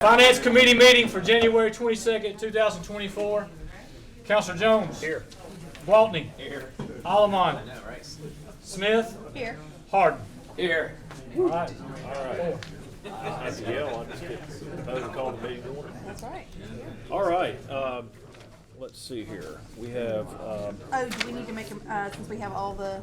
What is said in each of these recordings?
Finance Committee meeting for January 22nd, 2024. Counselor Jones. Here. Waltney. Here. Alleman. Smith. Here. Harden. Here. All right. I have to yell. I just get call the meeting order. That's right. All right. Let's see here. We have. Do we need to make them since we have all the?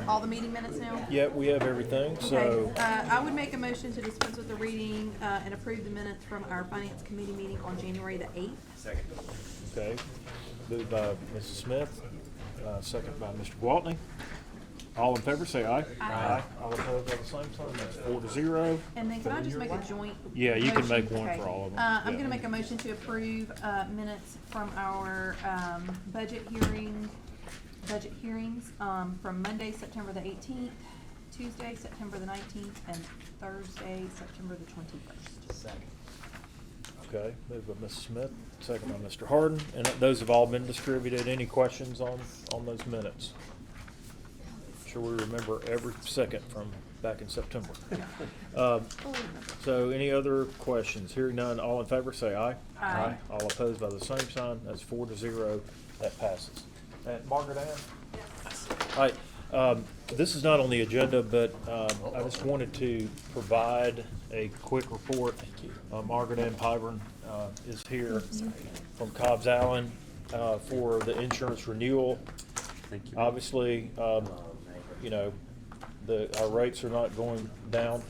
All the meeting minutes now. Yeah, we have everything. So Okay. I would make a motion to dispense with the reading and approve the minutes from our Finance Committee meeting on January the 8th. Second. okay, moved by Mrs. Smith, second by Mr. Waltney. All in favor, say aye. Aye. All opposed by the same sign. That's 4-0. And then can I just make a joint? Yeah, you can motion? make one Okay. for all of them. I'm Yeah. going to make a motion to approve minutes from our budget hearings from Monday, September the 18th, Tuesday, September the 19th, and Thursday, September the 21st. Second. Okay, moved by Mrs. Smith, second by Mr. Harden, and those have all been distributed. Any questions on those minutes? Sure we remember every second from back in September. So any other questions? Hearing none, all in favor say aye. Aye. All opposed by the same sign. That's 4-0. That passes. And Margaret Ann? Yes. All right. This is not on the agenda, but I just wanted to provide a quick report. Thank you. Margaret Ann Pyburn is here from Cobbs Allen for the insurance renewal. Thank you. Obviously, you know, our rates are not going down,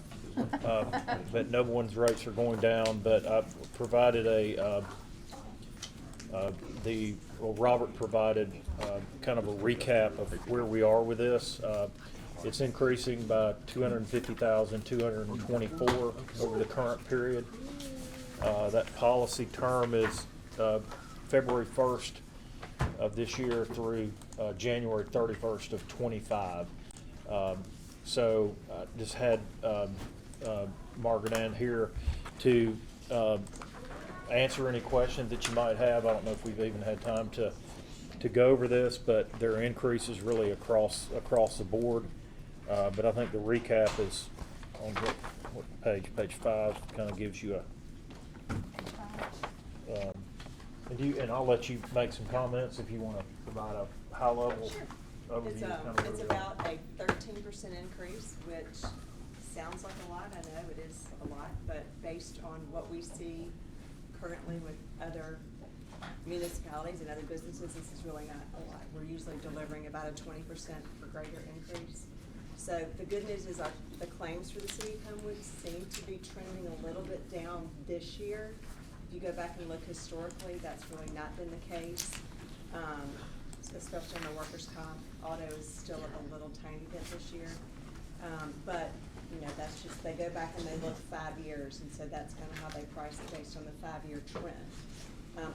but no one's rates are going down. But I provided Robert provided kind of a recap of where we are with this. It's increasing by $250,224 over the current period. That policy term is February 1st of this year through January 31st of 25. So just had Margaret Ann here to answer any questions that you might have. I don't know if we've even had time to go over this, but there are increases really across the board. But I think the recap is on what page 5 kind of gives you a and I'll let you make some comments if you want to provide a high level overview. It's about a 13% increase, which sounds like a lot. I know it is a lot, but based on what we see currently with other municipalities and other businesses, this is really not a lot. We're usually delivering about a 20% or greater increase. So the good news is the claims for the city of Homewood seem to be trending a little bit down this year. If you go back and look historically, that's really not been the case, especially on the workers' comp. Auto is still up a little tiny bit this year. But, you know, that's just, they go back and they look 5 years, and so that's kind of how they price it based on the 5-year trend.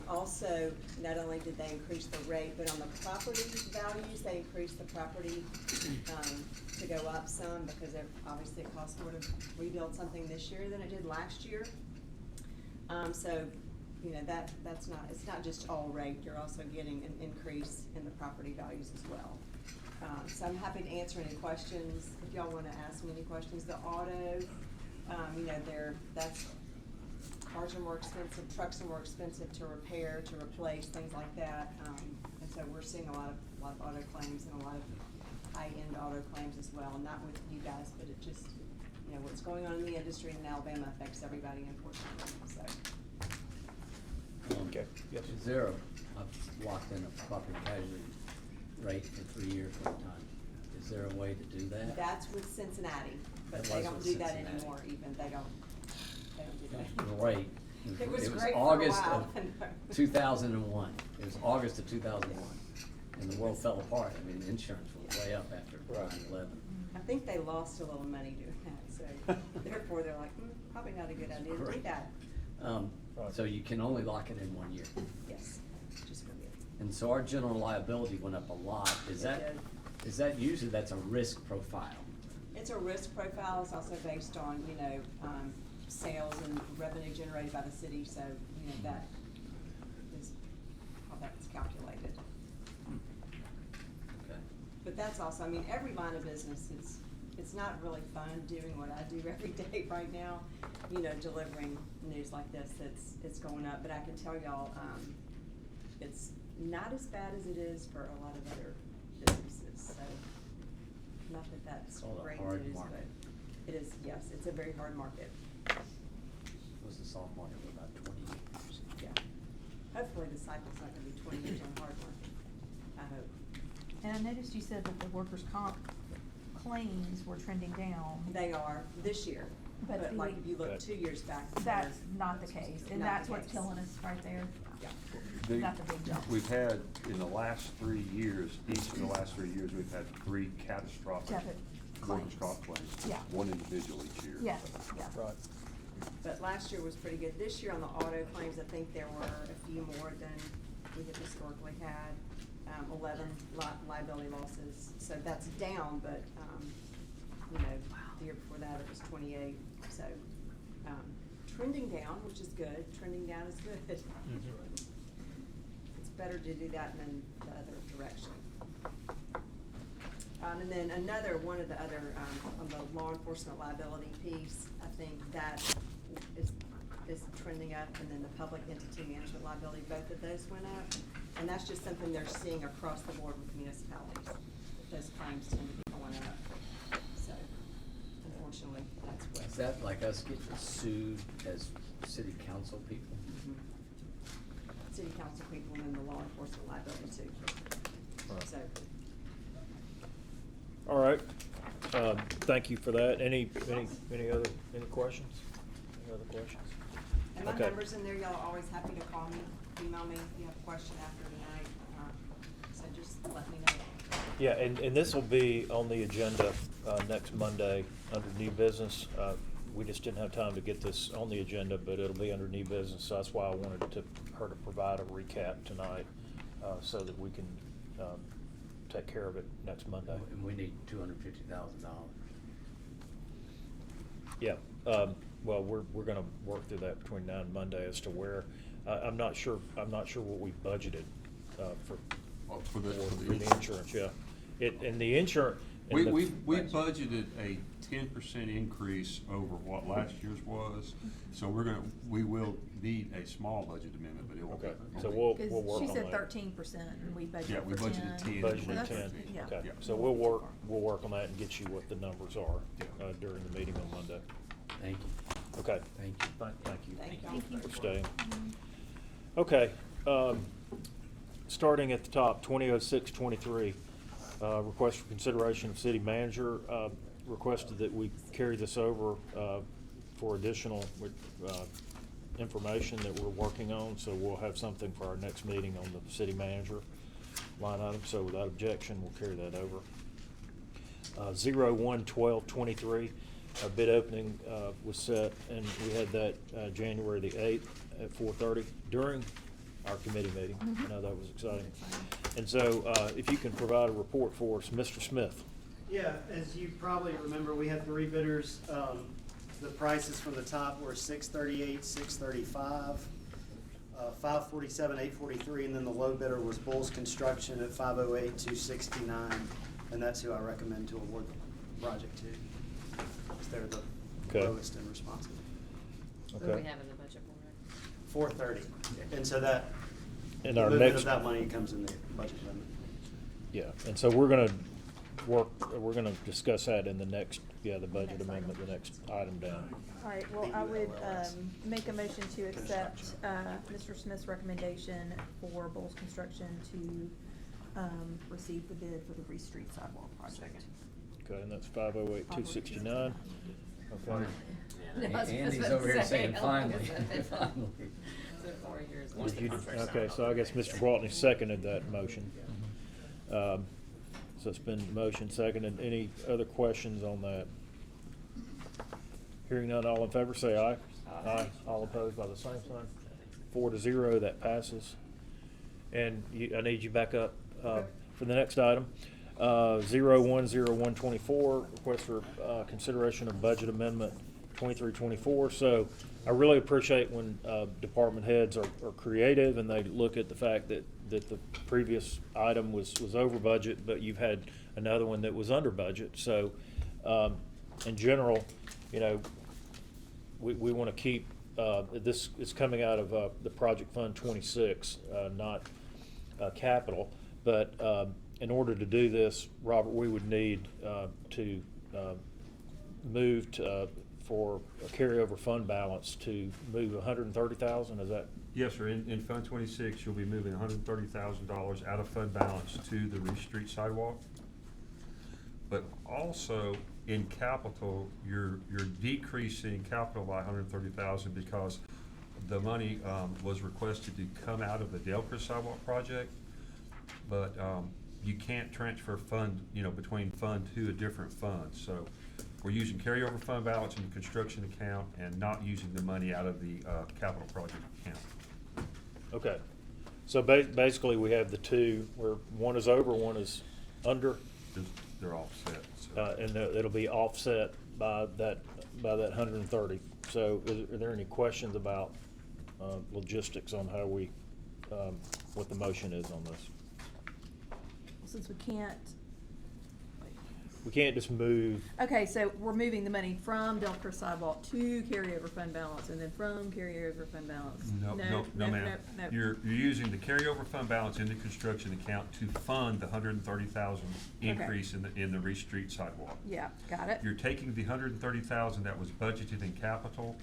Also, not only did they increase the rate, but on the property values, they increased the property to go up some because obviously it costs more to rebuild something this year than it did last year. So, you know, it's not just all rate, you're also getting an increase in the property values as well. So I'm happy to answer any questions if y'all want to ask me any questions. The auto, you know, cars are more expensive, trucks are more expensive to repair, to replace, things like that. And so we're seeing a lot of auto claims and a lot of high-end auto claims as well. Not with you guys, but it just, you know, what's going on in the industry in Alabama affects everybody, unfortunately. So. Okay. Yes. Is there I've locked in a property casualty rate for 3 years at a time. Is there a way to do that? That's with Cincinnati, but It they was don't with do that Cincinnati. anymore. Even they don't do that. Great. It was great August for a while. of 2001. It was August of 2001, and the world fell apart. I mean, the insurance was way up after 9/11. I think they lost a little money doing that, so therefore they're like, probably not a good idea to do that. So you can only lock it in 1 year. Yes, just for me. And so our general liability went up a lot. Is that usually that's a risk profile? It's a risk profile. It's also based on, you know, sales and revenue generated by the city. So, you know, that is how that's calculated. Okay. But that's also, I mean, every line of business is it's not really fun doing what I do every day right now, you know, delivering news like this. It's going up, but I can tell y'all, it's not as bad as it is for a lot of other businesses, so not that that's It's all a great hard news, market. but it is, yes, it's a very hard market. It was the soft market for about 20 years. Yeah. Hopefully the cycle's not gonna be 20 years on hard market, I hope. And I noticed you said that the workers' comp claims were trending down. They are this year, But but the- like if you look But- 2 years back. That's not the case, and Not that's the what's case. killing us right there. Yeah. Not the big jump. We've had, in the last 3 years, each of the last 3 years, we've had 3 catastrophic Catastrophic workers' claims. comp claims. Yeah. One individual each year. Yes, yeah. Right. But last year was pretty good. This year on the auto claims, I think there were a few more than we have historically had. 11 liability losses, so that's down, but, you know, the year before that it was 28, so, trending down, which is good. Trending down is good. It's better to do that than the other direction. And then one of the other, on the law enforcement liability piece, I think that is trending up, and then the public entity management liability, both of those went up. And that's just something they're seeing across the board with municipalities. Those claims tend to be going up. So unfortunately, that's what. Is that like us getting sued as city council people? City council people and then the law enforcement liability too. Right. So, All right, thank you for that. Any questions? Any other questions? and my Okay. number's in there, y'all are always happy to call me, email me if you have a question after tonight. So just let me know. Yeah, and this will be on the agenda next Monday under new business. We just didn't have time to get this on the agenda, but it'll be under new business, so that's why I wanted her to provide a recap tonight, so that we can take care of it next Monday. And we need $250,000. Yeah, well, we're gonna work through that between now and Monday as to where, I'm not sure what we budgeted for Oh, for the insurance, yeah. And the insurance. We budgeted a 10% increase over what last year's was, so we will need a small budget amendment, but it will be. Okay, so we'll work on that. Because she said 13% and we budgeted Yeah, we for 10. budgeted 10. Budgeted That's- 10, yeah. okay. Yeah. So we'll work on that and get you what the numbers are Yeah. During the meeting on Monday. Thank you. Okay. Thank you. Thank you. Thank you. For staying. Okay, starting at the top, 2006-23, request for consideration of city manager, requested that we carry this over for additional information that we're working on, so we'll have something for our next meeting on the city manager line item, so without objection, we'll carry that over. 01-12-23, a bid opening was set, and we had that January the 8th at 4:30 during our committee meeting. I know that was exciting. And so if you can provide a report for us, Mr. Smith. Yeah, as you probably remember, we had 3 bidders. The prices from the top were $638, $635, $547, $843, and then the low bidder was Bulls Construction at $508, $269, and that's who I recommend to award the project to, because they're the Okay. lowest and responsive. What do Okay. we have in the budget for it? $430, and so that, And the our movement next, of that money comes in the budget limit. yeah, and so we're gonna discuss that in the next, the budget Next amendment, item. the next item down. All right, well, I would make a motion to accept Mr. Smith's recommendation for Bowles Construction to receive the bid for the Reese Street sidewalk project. Okay, and that's 508-269. Okay. Andy's over here saying finally, finally. So 4 years. Did you- Okay, so I guess Mr. Gwaltney seconded that motion. So it's been motion seconded. Any other questions on that? Hearing none, all in favor, say aye. Aye. All opposed by the same sign. 4-0, that passes. And I need you back up for the next item. 01-01-24, request for consideration of budget amendment 23-24. So I really appreciate when department heads are creative and they look at the fact that the previous item was over budget, but you've had another one that was under budget. So In general, you know, we want to keep, this is coming out of the Project Fund 26, not capital. But in order to do this, Robert, we would need to move for a carryover fund balance to move 130,000, is that? Yes, sir. In Fund 26, you'll be moving $130,000 out of fund balance to the Reese Street sidewalk. But also in capital, you're decreasing capital by 130,000 because the money was requested to come out of the Delcris sidewalk project. But you can't transfer fund, between fund to a different fund. So we're using carryover fund balance in the construction account and not using the money out of the capital project account. Okay. So basically, we have the two where one is over, one is under, They're offset. So. and it'll be offset by that 130. So are there any questions about logistics on how we, what the motion is on this? Since we can't, We can't just move, okay, so we're moving the money from Delcris sidewalk to carryover fund balance, and then from carryover fund balance. No, ma'am. No. You're using the carryover fund balance in the construction account to fund the 130,000 increase in the Reese Street sidewalk. Yeah, got it. You're taking the 130,000 that was budgeted in capital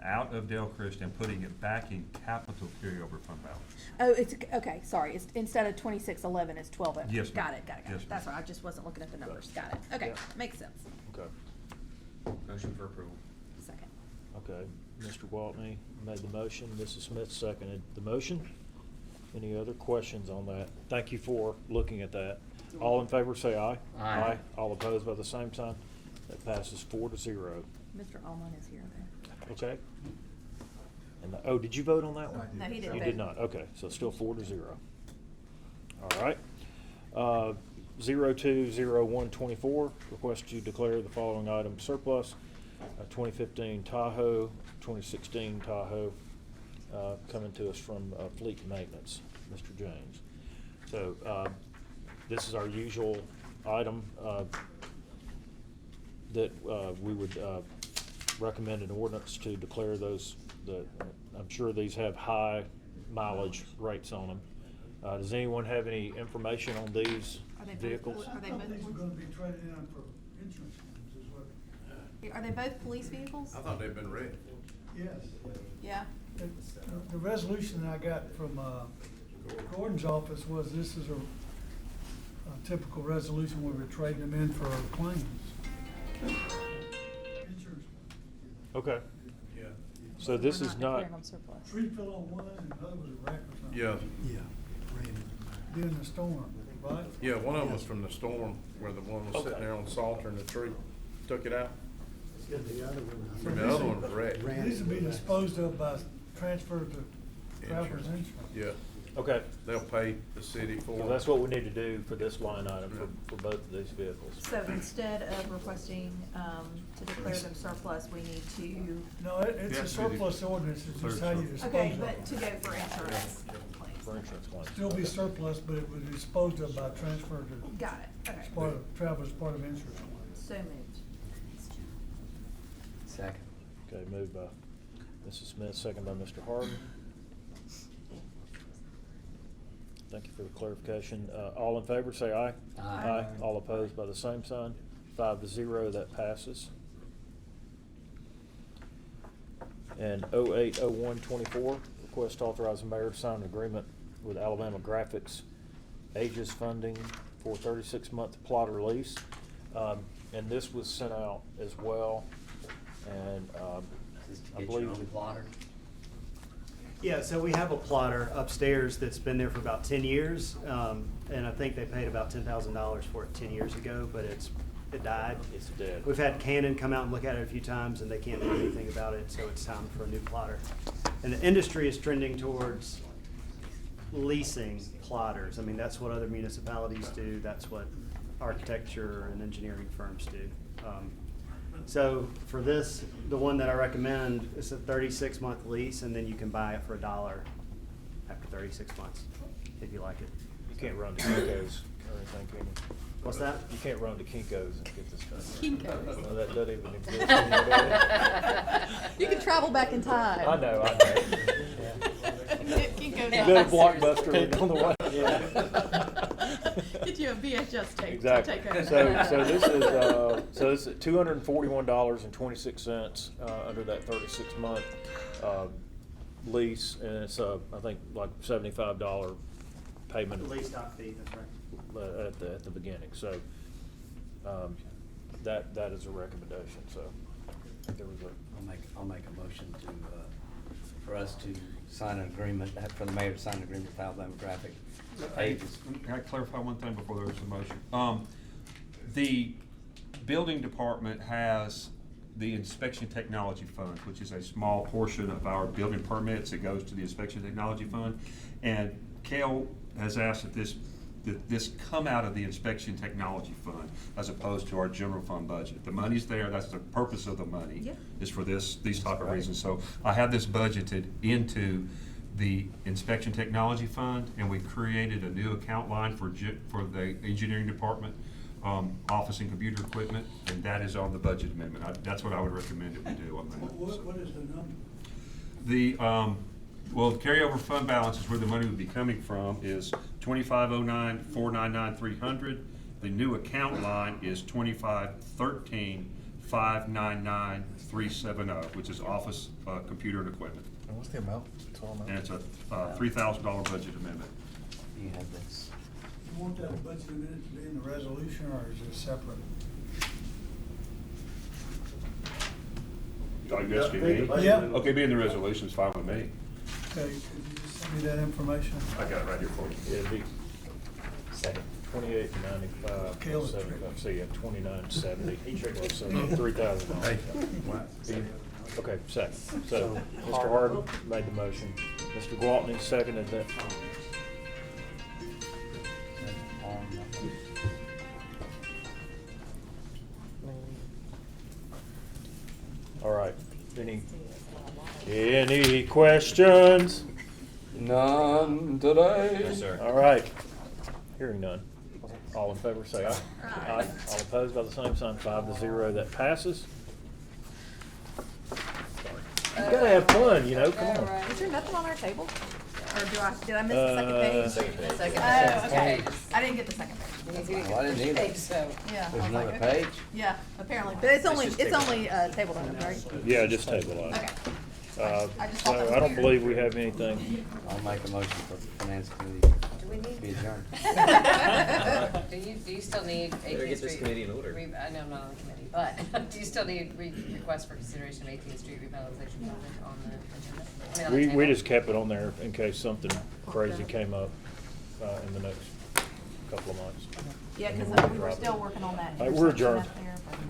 out of Delcris and putting it back in capital carryover fund balance. Oh, it's, okay, sorry, it's, instead of 2611, it's 1211. Yes, ma'am. Got it. Yes, ma'am. That's right, I just wasn't looking at the numbers, got it. Okay, Yeah. makes sense. okay, Motion for approval. Second. okay. Mr. Waltney made the motion, Mrs. Smith seconded the motion. Any other questions on that? Thank you for looking at that. All in favor say aye. Aye. All opposed by the same sign. That passes 4-0. Mr. Allman is here though. Okay. And, oh, did you vote on that one? No, he didn't You vote. did not, okay, so still 4-0. All right. 020124, request to declare the following item surplus: 2015 Tahoe, 2016 Tahoe, coming to us from Fleet Maintenance, Mr. James. So this is our usual item that we would recommend an ordinance to declare those. I'm sure these have high mileage rates on them. Does anyone have any information on these Are they both- vehicles? Are they I think we're both, gonna be traded in for insurance claims is what, are they both police vehicles? I thought they'd been read. yes. Yeah. The resolution I got from, Gordon's office was this is a typical resolution where we're trading them in for claims. Insurance. Okay, Yeah. so this We're is not, declaring them surplus. Tree fell on one and the other was a wreck or something. Yeah, During the storm, right? yeah, one of them was from the storm where the one was sitting Okay. there on Salter and the tree took it out. So And the other one was wrecked. these will be disposed of by transfer to Travelers Insurance. Yeah, okay, they'll pay the city for so it. that's what we need to do for this line item for both of these vehicles. So instead of requesting to declare them surplus, we need to, No, it's Yeah, a surplus ordinance, it's just how you dispose of okay, it. but to go for insurance claims. For insurance claims. Still be surplus, but it would be disposed of by transfer to, Got it, okay. as part of, Travelers part of insurance. So moved. Second. Okay, moved by Mrs. Smith, second by Mr. Harden. Thank you for the clarification. All in favor, say aye. Aye. All opposed by the same sign. 5-0, that passes. And 080124, request to authorize the mayor to sign an agreement with Alabama Graphics Aegis Funding for 36-month plotter lease. And this was sent out as well, and Just to I get your believe. own plotter. Yeah, so we have a plotter upstairs that's been there for about 10 years, and I think they paid about $10,000 for it 10 years ago, but it died. It's dead. We've had Canon come out and look at it a few times, and they can't do anything about it, so it's time for a new plotter. And the industry is trending towards leasing plotters. I mean, that's what other municipalities do, that's what architecture and engineering firms do. So for this, the one that I recommend is a 36-month lease, and then you can buy it for $1 after 36 months, if you like it. You can't run the Echoes or anything, can you? What's that? You can't run to Kinko's and get this done. Kinko's. No, that doesn't even exist anymore. You can travel back in time. I know. Kinko's Go to office. Blockbuster on the way. Get you a VHS tape. Exactly. To take home. So this is $241.26 under that 36-month lease, and it's I think like $75 payment Lease doc fee, that's right. at the beginning. So that is a recommendation. So there was a. I'll make a motion to, for us to sign an agreement, for the mayor to sign an agreement with Alabama Graphic Pages. Can I clarify one thing before there's a motion? The building department has the inspection technology fund, which is a small portion of our building permits. It goes to the inspection technology fund. And Cal has asked that this come out of the inspection technology fund as opposed to our general fund budget. The money's there, that's the purpose of the money, Yeah. is for these type of reasons. So I have this budgeted into the inspection technology fund, and we created a new account line for the engineering department, office and computer equipment, and that is on the budget amendment. That's what I would recommend that we do on that. What is the number? The, well, the carryover fund balance is where the money would be coming from, is 2509-499-300. The new account line is 2513-599-370, which is office, computer and equipment. And what's the amount? Total amount? And it's a $3,000 budget amendment. You have this. You want that budget amendment to be in the resolution, or is it separate? Yeah. Okay, being the resolution is fine with me. Okay, could you just send me that information? I got it right here for you. Yeah, it'd be second, 28.95. Kill it. 75. So yeah, 29.70. So $3,000. Okay, second. So Mr. Harden made the motion. Mr. Gwaltney seconded that. All right. Any questions? None today. Yes, sir. All right. Hearing none. All in favor, say aye. Aye. All opposed by the same sign, 5-0. That passes. You gotta have fun, you know, come on. Is there nothing on our table? Or did I miss the second page? Second Oh, okay. I didn't get the second page. Oh, I didn't either. So, Yeah. I There's was like, another okay. page? Yeah, apparently, but it's only table items, right? Yeah, just table Okay. that. I just So thought that was I don't weird. believe we have anything. I'll make a motion for the finance committee do we to be need, adjourned. do you still need Better 18th get this Street? committee in order. I know I'm not on the committee, but do you still need request for consideration of 18th Street revitalization project on the agenda? I mean, on the We table? just kept it on there in case something crazy came up in the next couple of months. Yeah, And then because we'll we were drop it. still working on that. All right, we're intersection adjourned. up there.